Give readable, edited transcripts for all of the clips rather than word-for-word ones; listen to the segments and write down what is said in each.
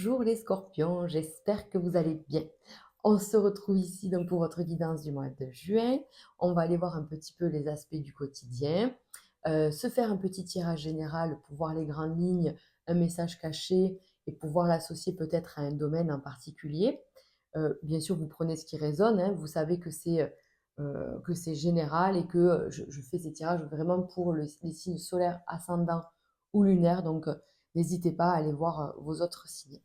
Bonjour les scorpions, j'espère que vous allez bien. On se retrouve ici donc pour votre guidance du mois de juin. On va aller voir un petit peu les aspects du quotidien, se faire un petit tirage général pour voir les grandes lignes, un message caché et pouvoir l'associer peut-être à un domaine en particulier. Bien sûr, vous prenez ce qui résonne, hein, vous savez que c'est général et que je fais ces tirages vraiment pour les signes solaires, ascendants ou lunaires. Donc, n'hésitez pas à aller voir vos autres signes.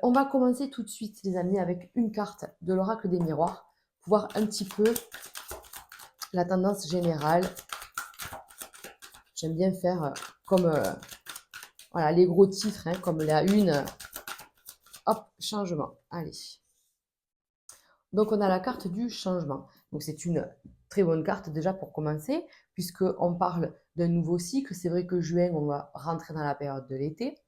On va commencer tout de suite, les amis, avec une carte de l'oracle des miroirs pour voir un petit peu la tendance générale. J'aime bien faire comme voilà, les gros titres, hein, comme la une. Hop, changement. Allez. Donc, on a la carte du changement. Donc, c'est une très bonne carte déjà pour commencer, puisqu'on parle d'un nouveau cycle. C'est vrai que juin, on va rentrer dans la période de l'été.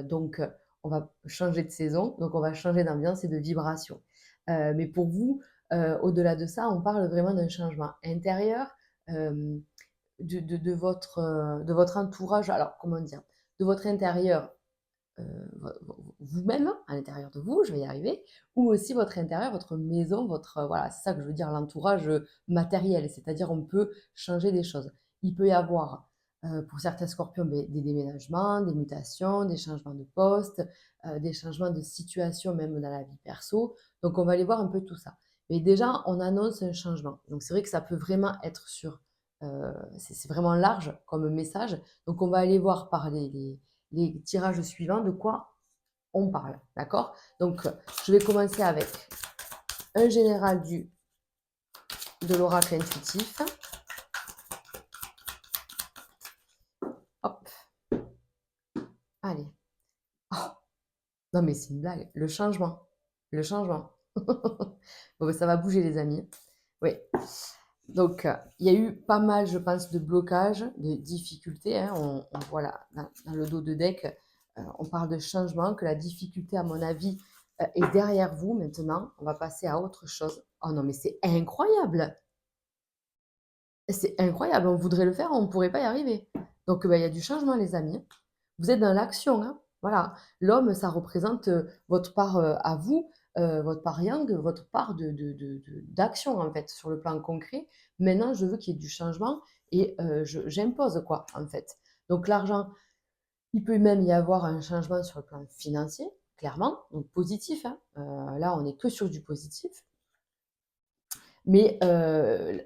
Donc, on va changer de saison, donc on va changer d'ambiance et de vibration. Mais pour vous, au-delà de ça, on parle vraiment d'un changement intérieur, euh, de votre entourage. Alors, comment dire? De votre intérieur vous-même, à l'intérieur de vous, je vais y arriver, ou aussi votre intérieur, votre maison, votre voilà, c'est ça que je veux dire, l'entourage matériel, c'est-à-dire on peut changer des choses. Il peut y avoir pour certains scorpions des déménagements, des mutations, des changements de poste, des changements de situation même dans la vie perso. Donc on va aller voir un peu tout ça. Mais déjà, on annonce un changement. Donc c'est vrai que ça peut vraiment être sur... c'est vraiment large comme message. Donc on va aller voir par les tirages suivants de quoi on parle. D'accord? Donc, je vais commencer avec un général de l'oracle intuitif. Hop, allez. Oh, non, mais c'est une blague. Le changement. Le changement. Bon, ça va bouger, les amis. Oui. Donc, il y a eu pas mal, je pense, de blocages, de difficultés, hein. On voit là, dans le dos de deck, on parle de changement, que la difficulté, à mon avis, est derrière vous maintenant. On va passer à autre chose. Oh non, mais c'est incroyable! C'est incroyable, on voudrait le faire, on ne pourrait pas y arriver. Donc, bah, il y a du changement, les amis. Vous êtes dans l'action, hein. Voilà. L'homme, ça représente votre part à vous, votre part yang, votre part d'action, en fait, sur le plan concret. Maintenant, je veux qu'il y ait du changement et j'impose, quoi, en fait. Donc, l'argent, il peut même y avoir un changement sur le plan financier, clairement, donc positif, hein. Là, on n'est que sur du positif. Mais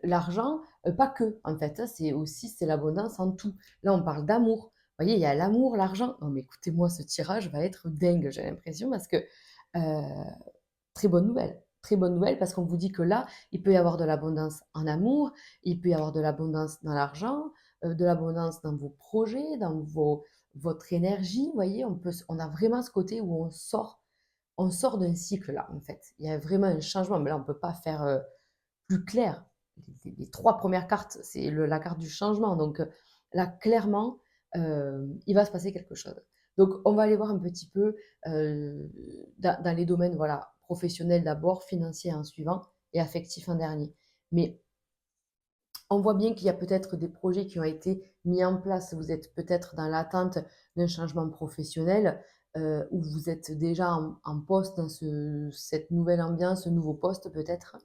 l'argent, pas que, en fait, hein, c'est l'abondance en tout. Là, on parle d'amour. Vous voyez, il y a l'amour, l'argent. Non, mais écoutez-moi, ce tirage va être dingue, j'ai l'impression, parce que très bonne nouvelle. Très bonne nouvelle, parce qu'on vous dit que là, il peut y avoir de l'abondance en amour, il peut y avoir de l'abondance dans l'argent, de l'abondance dans vos projets, votre énergie. Vous voyez, on a vraiment ce côté où on sort d'un cycle, là, en fait. Il y a vraiment un changement, mais là, on ne peut pas faire plus clair. Les trois premières cartes, c'est la carte du changement. Donc là, clairement, il va se passer quelque chose. Donc, on va aller voir un petit peu dans les domaines voilà, professionnels d'abord, financiers en suivant et affectifs en dernier. Mais on voit bien qu'il y a peut-être des projets qui ont été mis en place. Vous êtes peut-être dans l'attente d'un changement professionnel où vous êtes déjà en poste dans cette nouvelle ambiance, ce nouveau poste peut-être.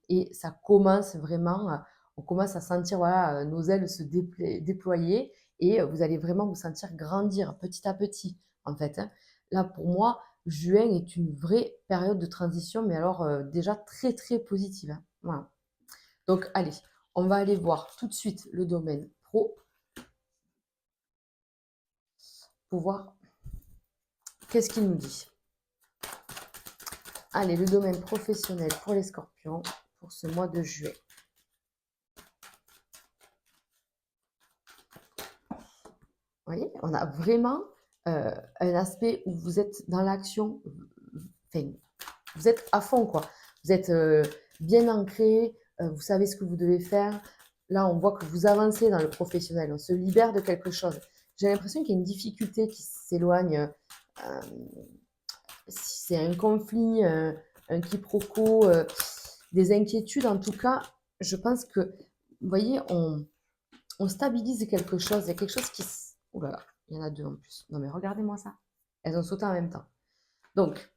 Et ça commence vraiment, on commence à sentir voilà, nos ailes se déployer et vous allez vraiment vous sentir grandir petit à petit en fait, hein. Là, pour moi, juin est une vraie période de transition, mais alors déjà très très positive, hein. Voilà. Donc, allez, on va aller voir tout de suite le domaine pro pour voir qu'est-ce qu'il nous dit. Allez, le domaine professionnel pour les scorpions pour ce mois de juillet. Vous voyez, on a vraiment un aspect où vous êtes dans l'action, enfin, vous êtes à fond, quoi. Vous êtes bien ancré, vous savez ce que vous devez faire. Là, on voit que vous avancez dans le professionnel, on se libère de quelque chose. J'ai l'impression qu'il y a une difficulté qui s'éloigne. Si c'est un conflit, un quiproquo, des inquiétudes, en tout cas, je pense que, vous voyez, on stabilise quelque chose. Il y a quelque chose qui... Ouh là là, il y en a deux en plus. Non mais regardez-moi ça. Elles ont sauté en même temps. Donc,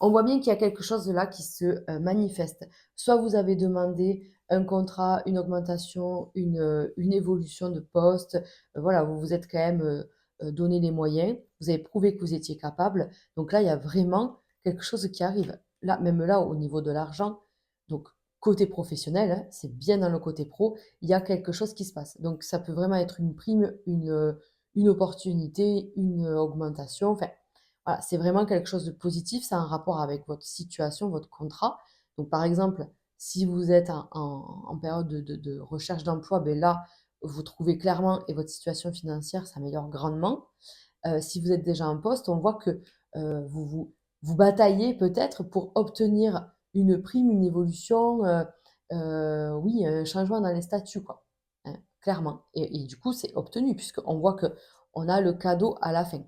on voit bien qu'il y a quelque chose de là qui se manifeste. Soit vous avez demandé un contrat, une augmentation, une évolution de poste, voilà, vous vous êtes quand même donné les moyens, vous avez prouvé que vous étiez capable. Donc là, il y a vraiment quelque chose qui arrive. Là, même là, au niveau de l'argent, donc côté professionnel, hein, c'est bien dans le côté pro, il y a quelque chose qui se passe. Donc ça peut vraiment être une prime, une opportunité, une augmentation, enfin voilà, c'est vraiment quelque chose de positif, ça a un rapport avec votre situation, votre contrat. Donc, par exemple, si vous êtes en période de recherche d'emploi, ben là, vous trouvez clairement et votre situation financière s'améliore grandement. Si vous êtes déjà en poste, on voit que vous bataillez peut-être pour obtenir une prime, une évolution, oui, un changement dans les statuts, quoi, hein, clairement. Et du coup, c'est obtenu puisqu'on voit que on a le cadeau à la fin.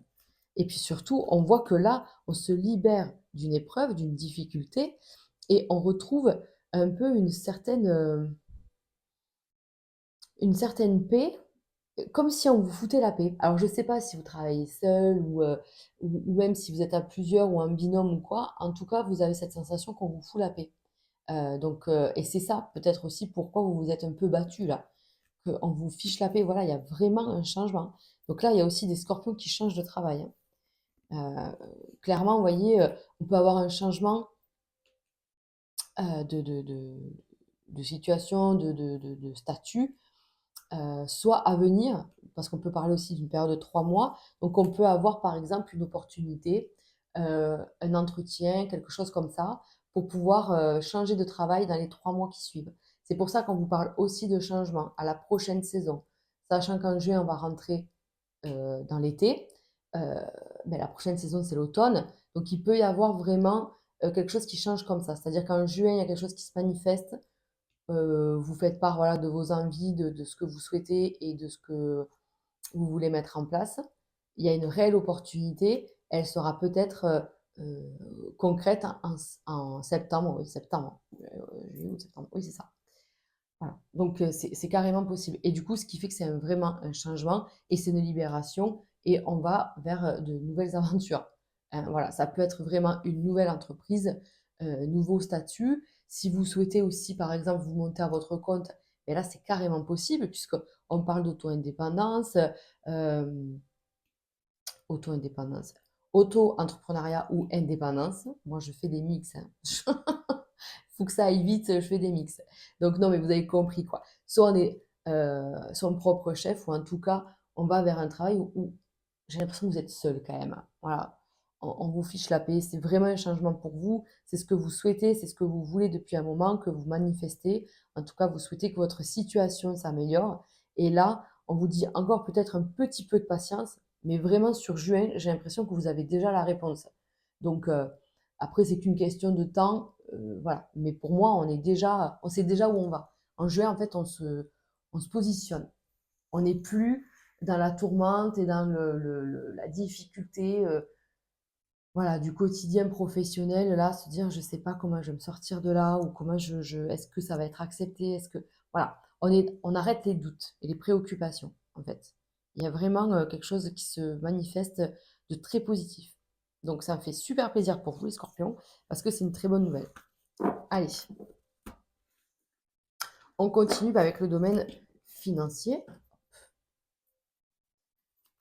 Et puis surtout, on voit que là, on se libère d'une épreuve, d'une difficulté, et on retrouve un peu une certaine paix, comme si on vous foutait la paix. Alors je ne sais pas si vous travaillez seul ou même si vous êtes à plusieurs ou un binôme ou quoi, en tout cas, vous avez cette sensation qu'on vous fout la paix. Et c'est ça peut-être aussi pourquoi vous vous êtes un peu battu là, qu'on vous fiche la paix. Voilà, il y a vraiment un changement. Donc là, il y a aussi des scorpions qui changent de travail, hein. Clairement, vous voyez, on peut avoir un changement de situation, de statut, soit à venir, parce qu'on peut parler aussi d'une période de 3 mois. Donc, on peut avoir, par exemple, une opportunité, un entretien, quelque chose comme ça, pour pouvoir changer de travail dans les 3 mois qui suivent. C'est pour ça qu'on vous parle aussi de changement à la prochaine saison, sachant qu'en juin, on va rentrer dans l'été. Euh, mais la prochaine saison, c'est l'automne. Donc, il peut y avoir vraiment quelque chose qui change comme ça. C'est-à-dire qu'en juin, il y a quelque chose qui se manifeste. Vous faites part voilà, de vos envies, de ce que vous souhaitez et de ce que vous voulez mettre en place. Il y a une réelle opportunité. Elle sera peut-être concrète en septembre. Oui, septembre. Juillet ou septembre. Oui, c'est ça. Voilà. Donc, c'est carrément possible. Et du coup, ce qui fait que c'est vraiment un changement et c'est une libération et on va vers de nouvelles aventures. Hein, voilà, ça peut être vraiment une nouvelle entreprise, nouveau statut. Si vous souhaitez aussi, par exemple, vous monter à votre compte, et là, c'est carrément possible puisqu'on parle d'auto-indépendance, euh, auto-indépendance, auto-entrepreneuriat ou indépendance. Moi, je fais des mix, hein. Faut que ça aille vite, je fais des mix. Donc non, mais vous avez compris quoi. Soit on est son propre chef, ou en tout cas, on va vers un travail où j'ai l'impression que vous êtes seul quand même. Voilà, on vous fiche la paix. C'est vraiment un changement pour vous. C'est ce que vous souhaitez, c'est ce que vous voulez depuis un moment, que vous manifestez. En tout cas, vous souhaitez que votre situation s'améliore. Et là, on vous dit encore peut-être un petit peu de patience, mais vraiment sur juin, j'ai l'impression que vous avez déjà la réponse. Donc, après, c'est qu'une question de temps, voilà. Mais pour moi, on sait déjà où on va. En juin, en fait, on se positionne. On n'est plus dans la tourmente et dans la difficulté, voilà, du quotidien professionnel. Là, se dire, je ne sais pas comment je vais me sortir de là ou comment est-ce que ça va être accepté, voilà, on arrête les doutes et les préoccupations, en fait. Il y a vraiment quelque chose qui se manifeste de très positif. Donc, ça me fait super plaisir pour vous, les scorpions, parce que c'est une très bonne nouvelle. Allez, on continue avec le domaine financier.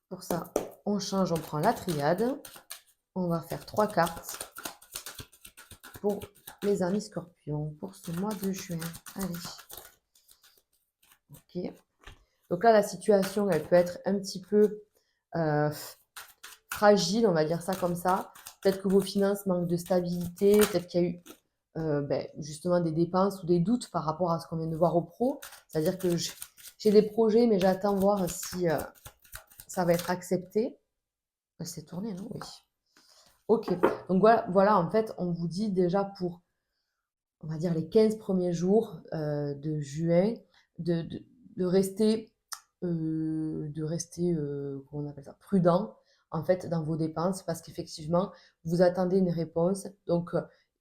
Pour ça, on change, on prend la triade. On va faire 3 cartes pour les amis scorpions pour ce mois de juin. Allez. Ok. Donc là, la situation, elle peut être un petit peu fragile, on va dire ça comme ça. Peut-être que vos finances manquent de stabilité, peut-être qu'il y a eu justement des dépenses ou des doutes par rapport à ce qu'on vient de voir au pro. C'est-à-dire que j'ai des projets, mais j'attends voir si ça va être accepté. C'est tourné, non? Oui. Ok. Donc voilà, en fait, on vous dit déjà pour, on va dire, les 15 premiers jours de juin, de, de, de rester, comment on appelle ça, prudent, en fait, dans vos dépenses, parce qu'effectivement, vous attendez une réponse. Donc,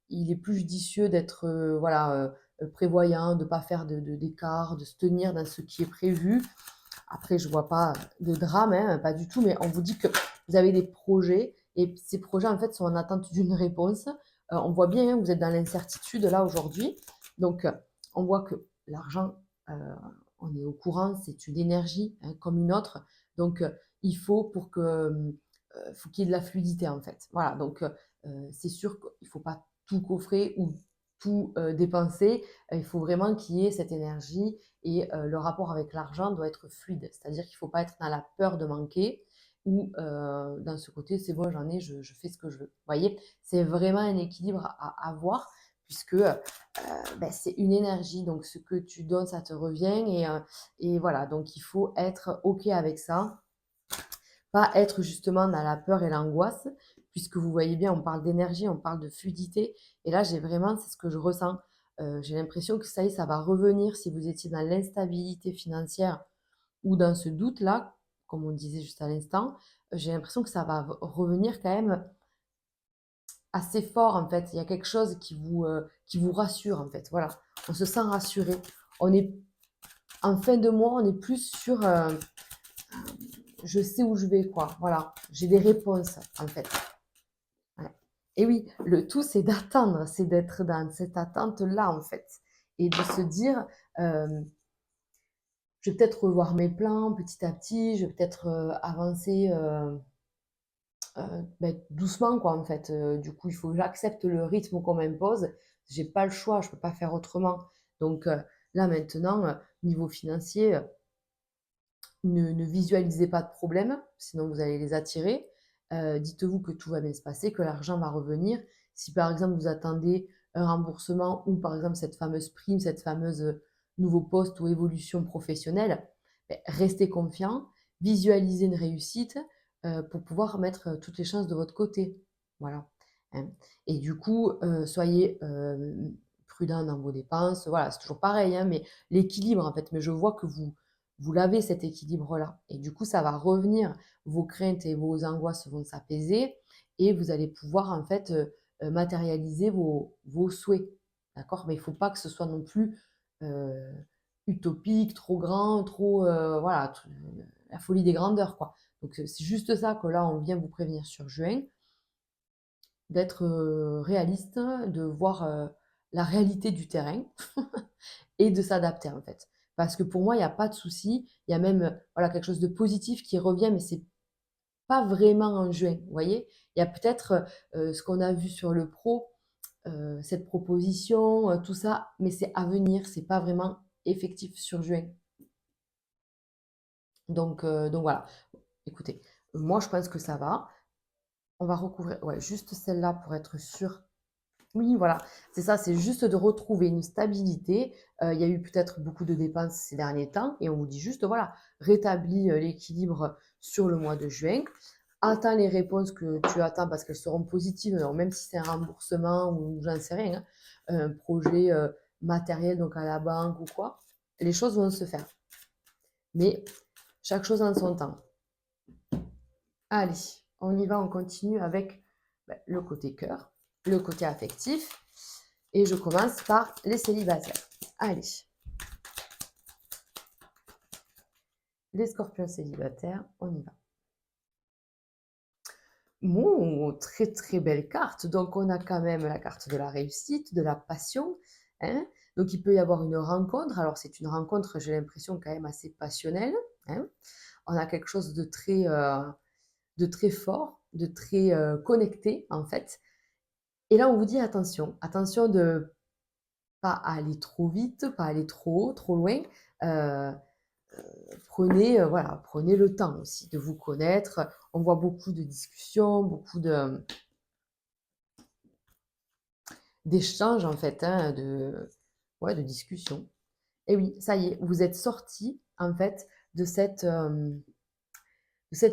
il est plus judicieux d'être, voilà, prévoyant, de ne pas faire d'écart, de se tenir dans ce qui est prévu. Après, je ne vois pas de drame, hein, pas du tout, mais on vous dit que vous avez des projets et ces projets, en fait, sont en attente d'une réponse. On voit bien, hein, que vous êtes dans l'incertitude là aujourd'hui. Donc, on voit que l'argent, heu, on est au courant, c'est une énergie, hein, comme une autre. Donc, il faut pour que, faut qu'il y ait de la fluidité, en fait. Voilà, donc, c'est sûr qu'il ne faut pas tout coffrer ou tout, dépenser. Il faut vraiment qu'il y ait cette énergie et le rapport avec l'argent doit être fluide. C'est-à-dire qu'il ne faut pas être dans la peur de manquer ou dans ce côté: «C'est bon, j'en ai, je fais ce que je veux». Vous voyez? C'est vraiment un équilibre à avoir puisque, c'est une énergie, donc ce que tu donnes, ça te revient et voilà, donc il faut être OK avec ça, pas être justement dans la peur et l'angoisse, puisque vous voyez bien, on parle d'énergie, on parle de fluidité, et là, j'ai vraiment, c'est ce que je ressens. J'ai l'impression que ça y est, ça va revenir si vous étiez dans l'instabilité financière ou dans ce doute-là, comme on disait juste à l'instant. J'ai l'impression que ça va revenir quand même assez fort, en fait. Il y a quelque chose qui vous rassure, en fait. Voilà, on se sent rassuré. On est en fin de mois, on est plus sur je sais où je vais, quoi. Voilà, j'ai des réponses, en fait. Ouais. Et oui, le tout, c'est d'attendre, c'est d'être dans cette attente-là, en fait. Et de se dire, je vais peut-être revoir mes plans petit à petit, je vais peut-être avancer doucement, quoi, en fait. Du coup, il faut que j'accepte le rythme qu'on m'impose. J'ai pas le choix, je peux pas faire autrement. Donc là, maintenant, niveau financier, ne visualisez pas de problème, sinon vous allez les attirer. Dites-vous que tout va bien se passer, que l'argent va revenir. Si par exemple vous attendez un remboursement ou par exemple cette fameuse prime, cette fameuse nouveau poste ou évolution professionnelle, restez confiant, visualisez une réussite pour pouvoir mettre toutes les chances de votre côté. Voilà. Hein. Et du coup, soyez prudent dans vos dépenses. Voilà, c'est toujours pareil, hein, mais l'équilibre en fait. Mais je vois que vous l'avez cet équilibre-là. Et du coup, ça va revenir, vos craintes et vos angoisses vont s'apaiser et vous allez pouvoir en fait matérialiser vos souhaits. D'accord? Mais il ne faut pas que ce soit non plus euh, utopique, trop grand, trop voilà, la folie des grandeurs, quoi. Donc c'est juste ça que là, on vient vous prévenir sur juin, d'être réaliste, de voir la réalité du terrain et de s'adapter en fait. Parce que pour moi, il n'y a pas de souci. Il y a même voilà, quelque chose de positif qui revient, mais c'est pas vraiment en juin. Vous voyez? Il y a peut-être ce qu'on a vu sur le pro, cette proposition, tout ça, mais c'est à venir, c'est pas vraiment effectif sur juin. Donc voilà. Écoutez, moi je pense que ça va. On va recouvrir ouais, juste celle-là pour être sûr. Oui, voilà, c'est ça, c'est juste de retrouver une stabilité. Il y a eu peut-être beaucoup de dépenses ces derniers temps et on vous dit juste, voilà, rétablis l'équilibre sur le mois de juin. Attends les réponses que tu attends parce qu'elles seront positives, alors même si c'est un remboursement ou j'en sais rien, hein, un projet matériel, donc à la banque ou quoi, les choses vont se faire. Mais chaque chose en son temps. Allez, on y va, on continue avec le côté cœur, le côté affectif. Et je commence par les célibataires. Allez, les scorpions célibataires, on y va. Bon, très très belle carte. Donc on a quand même la carte de la réussite, de la passion. Hein. Donc il peut y avoir une rencontre. Alors c'est une rencontre, j'ai l'impression, quand même assez passionnelle. Hein. On a quelque chose de très fort, de très connecté en fait. Et là on vous dit attention, attention de pas aller trop vite, pas aller trop haut, trop loin. Euh, Prenez, voilà, prenez le temps aussi de vous connaître. On voit beaucoup de discussions, beaucoup d'échanges en fait, hein, ouais, de discussions. Et oui, ça y est, vous êtes sorti en fait de cette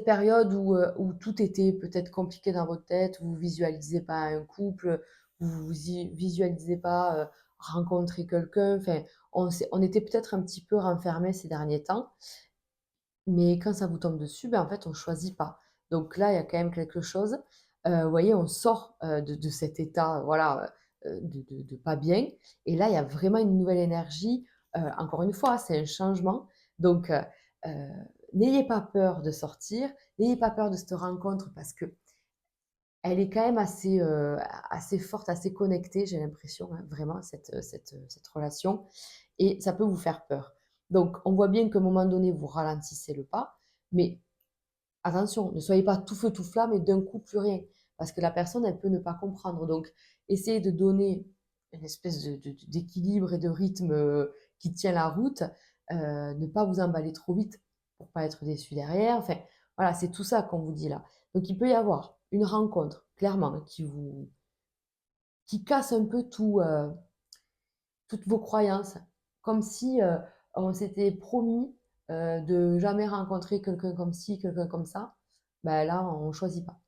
période où tout était peut-être compliqué dans votre tête, vous ne visualisez pas un couple, vous ne visualisez pas rencontrer quelqu'un. Enfin, on était peut-être un petit peu renfermés ces derniers temps. Mais quand ça vous tombe dessus, ben, en fait, on choisit pas. Donc là, il y a quand même quelque chose. Vous voyez, on sort de cet état, voilà, de pas bien. Et là, il y a vraiment une nouvelle énergie. Encore une fois, c'est un changement. Donc, n'ayez pas peur de sortir, n'ayez pas peur de cette rencontre parce que elle est quand même assez forte, assez connectée, j'ai l'impression, hein, vraiment cette relation et ça peut vous faire peur. Donc on voit bien qu'à un moment donné, vous ralentissez le pas, mais attention, ne soyez pas tout feu tout flamme et d'un coup plus rien, parce que la personne, elle peut ne pas comprendre. Donc essayez de donner une espèce d'équilibre et de rythme, qui tient la route, ne pas vous emballer trop vite pour pas être déçu derrière. Enfin, voilà, c'est tout ça qu'on vous dit là. Donc il peut y avoir une rencontre, clairement, hein, qui casse un peu toutes vos croyances, comme si, on s'était promis, de jamais rencontrer quelqu'un comme ci, quelqu'un comme ça. Ben là, on choisit pas.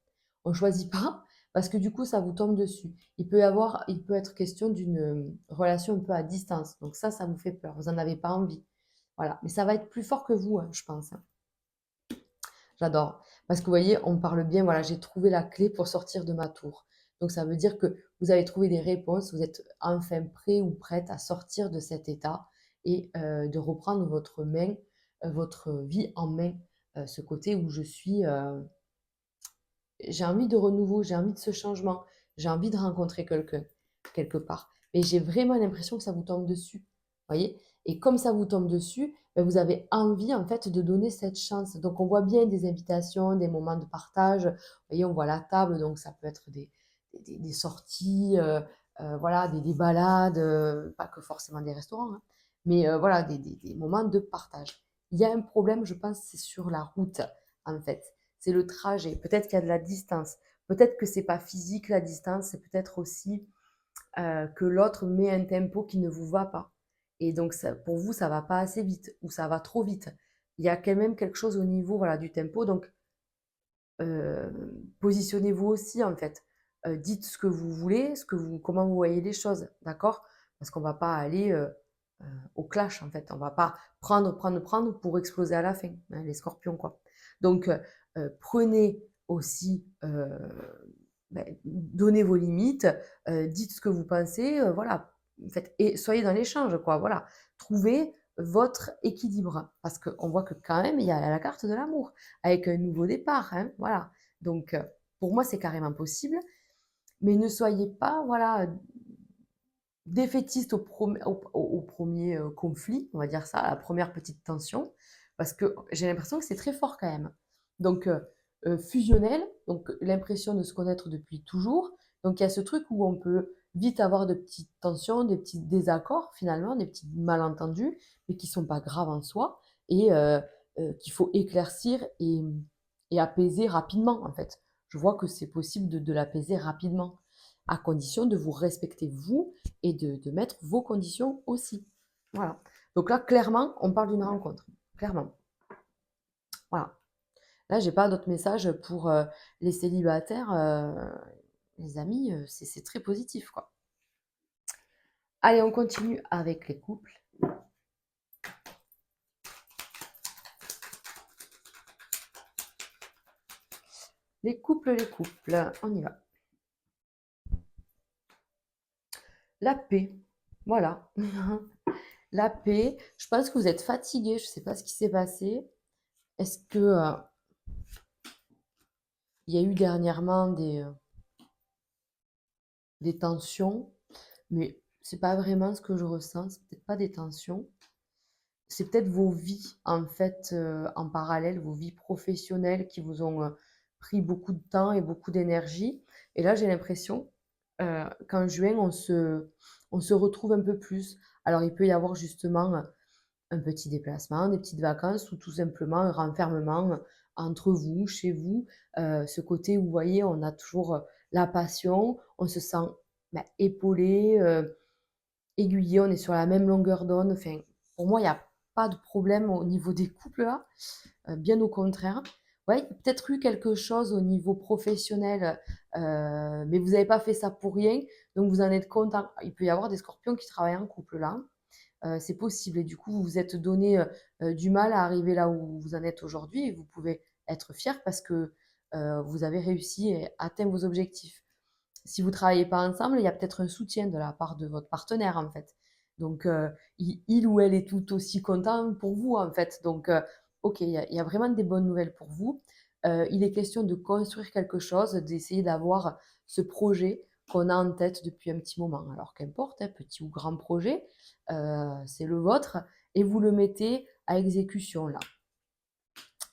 On choisit pas parce que du coup, ça vous tombe dessus. Il peut être question d'une, relation un peu à distance. Donc ça vous fait peur, vous en avez pas envie. Voilà, mais ça va être plus fort que vous, hein, je pense, hein. J'adore. Parce que vous voyez, on parle bien, voilà, j'ai trouvé la clé pour sortir de ma tour. Donc ça veut dire que vous avez trouvé des réponses, vous êtes enfin prêt ou prête à sortir de cet état et de reprendre votre vie en main. Ce côté où j'ai envie de renouveau, j'ai envie de ce changement, j'ai envie de rencontrer quelqu'un, quelque part. Mais j'ai vraiment l'impression que ça vous tombe dessus, voyez? Et comme ça vous tombe dessus, ben vous avez envie, en fait, de donner cette chance. Donc on voit bien des invitations, des moments de partage. Vous voyez, on voit la table, donc ça peut être des sorties, voilà, des balades, pas que forcément des restaurants, hein, mais voilà, des moments de partage. Il y a un problème, je pense, c'est sur la route, en fait. C'est le trajet. Peut-être qu'il y a de la distance. Peut-être que c'est pas physique la distance, c'est peut-être aussi que l'autre met un tempo qui ne vous va pas. Et donc ça, pour vous, ça va pas assez vite ou ça va trop vite. Il y a quand même quelque chose au niveau voilà, du tempo. Donc euh, positionnez-vous aussi en fait. Dites ce que vous voulez, comment vous voyez les choses, d'accord? Parce qu'on va pas aller euh, au clash en fait. On va pas prendre pour exploser à la fin, hein, les scorpions quoi. Donc prenez aussi, ben, donnez vos limites, dites ce que vous pensez, voilà. Faites, et soyez dans l'échange quoi, voilà. Trouvez votre équilibre parce qu'on voit que quand même il y a la carte de l'amour avec un nouveau départ, hein, voilà. Donc pour moi c'est carrément possible, mais ne soyez pas voilà défaitiste au premier conflit, on va dire ça, à la première petite tension, parce que j'ai l'impression que c'est très fort quand même. Donc, fusionnel, donc l'impression de se connaître depuis toujours. Donc, il y a ce truc où on peut vite avoir de petites tensions, des petits désaccords finalement, des petits malentendus, mais qui sont pas graves en soi et qu'il faut éclaircir et apaiser rapidement en fait. Je vois que c'est possible de l'apaiser rapidement, à condition de vous respecter vous et de mettre vos conditions aussi. Voilà. Donc là, clairement, on parle d'une rencontre. Clairement. Voilà. Là, j'ai pas d'autres messages pour les célibataires. Les amis, c'est très positif, quoi. Allez, on continue avec les couples. Les couples, on y va. La paix. Voilà. La paix. Je pense que vous êtes fatigué. Je ne sais pas ce qui s'est passé. Est-ce que il y a eu dernièrement des tensions? Mais c'est pas vraiment ce que je ressens. C'est peut-être pas des tensions. C'est peut-être vos vies, en fait, en parallèle, vos vies professionnelles qui vous ont pris beaucoup de temps et beaucoup d'énergie. Et là, j'ai l'impression qu'en juin, on se retrouve un peu plus. Alors, il peut y avoir justement un petit déplacement, des petites vacances ou tout simplement un renfermement entre vous, chez vous. Ce côté où, vous voyez, on a toujours la passion, on se sent ben, épaulé, aiguillé, on est sur la même longueur d'onde. Enfin, pour moi, il n'y a pas de problème au niveau des couples là, bien au contraire. Ouais, il y a peut-être eu quelque chose au niveau professionnel, mais vous n'avez pas fait ça pour rien, donc vous en êtes content. Il peut y avoir des scorpions qui travaillent en couple là. C'est possible et du coup, vous vous êtes donné du mal à arriver là où vous en êtes aujourd'hui et vous pouvez être fier parce que vous avez réussi et atteint vos objectifs. Si vous ne travaillez pas ensemble, il y a peut-être un soutien de la part de votre partenaire, en fait. Donc, il ou elle est tout aussi content pour vous, en fait. Donc, ok, il y a vraiment des bonnes nouvelles pour vous. Il est question de construire quelque chose, d'essayer d'avoir ce projet qu'on a en tête depuis un petit moment. Alors qu'importe, hein, petit ou grand projet, c'est le vôtre et vous le mettez à exécution là.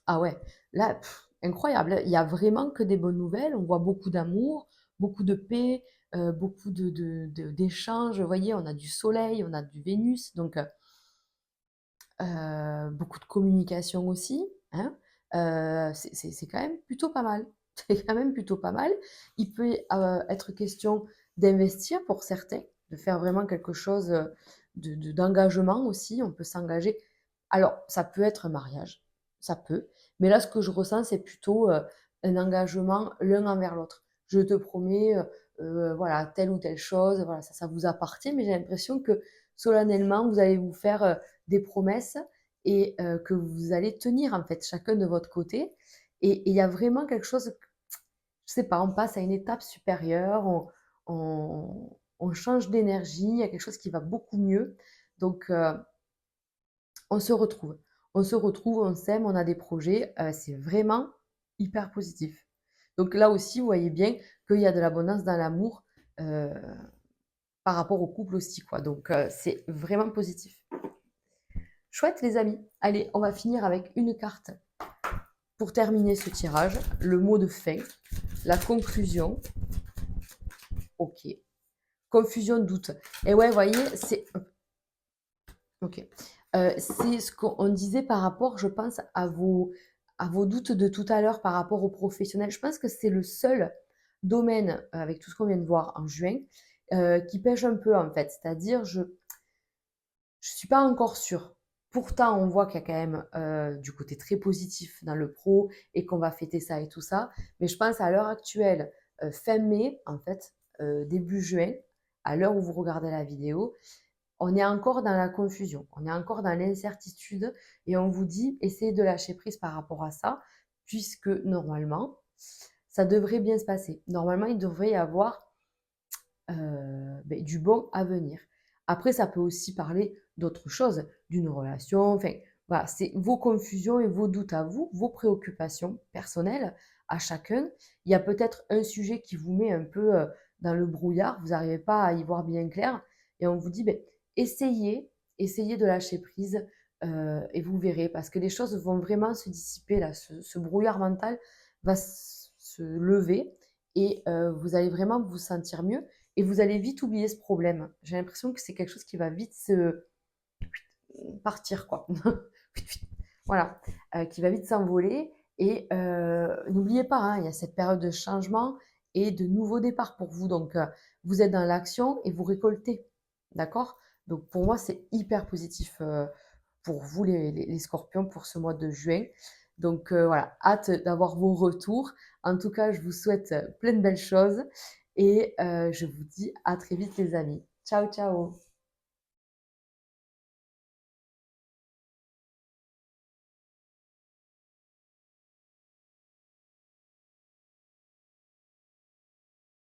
Ah ouais, là, incroyable, il y a vraiment que des bonnes nouvelles. On voit beaucoup d'amour, beaucoup de paix, beaucoup d'échanges. Vous voyez, on a du soleil, on a du Vénus, donc beaucoup de communication aussi, hein. C'est quand même plutôt pas mal. C'est quand même plutôt pas mal. Il peut, être question d'investir pour certains, de faire vraiment quelque chose, d'engagement aussi. On peut s'engager. Alors, ça peut être un mariage, ça peut, mais là, ce que je ressens, c'est plutôt, un engagement l'un envers l'autre. Je te promets, voilà, telle ou telle chose, voilà, ça vous appartient, mais j'ai l'impression que solennellement, vous allez vous faire, des promesses et que vous allez tenir en fait chacun de votre côté et il y a vraiment quelque chose, je sais pas, on passe à une étape supérieure, on change d'énergie, il y a quelque chose qui va beaucoup mieux donc on se retrouve. On se retrouve, on s'aime, on a des projets, c'est vraiment hyper positif. Donc là aussi, vous voyez bien qu'il y a de l'abondance dans l'amour, heu, par rapport au couple aussi quoi donc c'est vraiment positif. Chouette les amis. Allez, on va finir avec une carte pour terminer ce tirage. Le mot de fin, la conclusion. Ok. Confusion, doute. Et ouais, vous voyez, c'est... Ok. C'est ce qu'on disait par rapport, je pense, à vos doutes de tout à l'heure par rapport aux professionnels. Je pense que c'est le seul domaine, avec tout ce qu'on vient de voir en juin, qui pêche un peu en fait. C'est-à-dire, je suis pas encore sûre. Pourtant, on voit qu'il y a quand même, du côté très positif dans le pro et qu'on va fêter ça et tout ça. Mais je pense à l'heure actuelle, fin mai, en fait, début juin, à l'heure où vous regardez la vidéo, on est encore dans la confusion, on est encore dans l'incertitude et on vous dit: «Essayez de lâcher prise par rapport à ça», puisque normalement, ça devrait bien se passer. Normalement, il devrait y avoir du bon à venir. Après, ça peut aussi parler d'autre chose, d'une relation, enfin, voilà, c'est vos confusions et vos doutes à vous, vos préoccupations personnelles à chacun. Il y a peut-être un sujet qui vous met un peu, dans le brouillard, vous n'arrivez pas à y voir bien clair et on vous dit: «Beh, essayez, essayez de lâcher prise, et vous verrez» parce que les choses vont vraiment se dissiper là, ce brouillard mental va se lever et vous allez vraiment vous sentir mieux et vous allez vite oublier ce problème. J'ai l'impression que c'est quelque chose qui va vite se partir, quoi. Voilà, qui va vite s'envoler. Et n'oubliez pas, hein, il y a cette période de changement et de nouveau départ pour vous. Donc, vous êtes dans l'action et vous récoltez. D'accord. Donc, pour moi, c'est hyper positif pour vous, les scorpions, pour ce mois de juin. Donc, voilà, hâte d'avoir vos retours. En tout cas, je vous souhaite plein de belles choses et je vous dis à très vite, les amis. Ciao, ciao.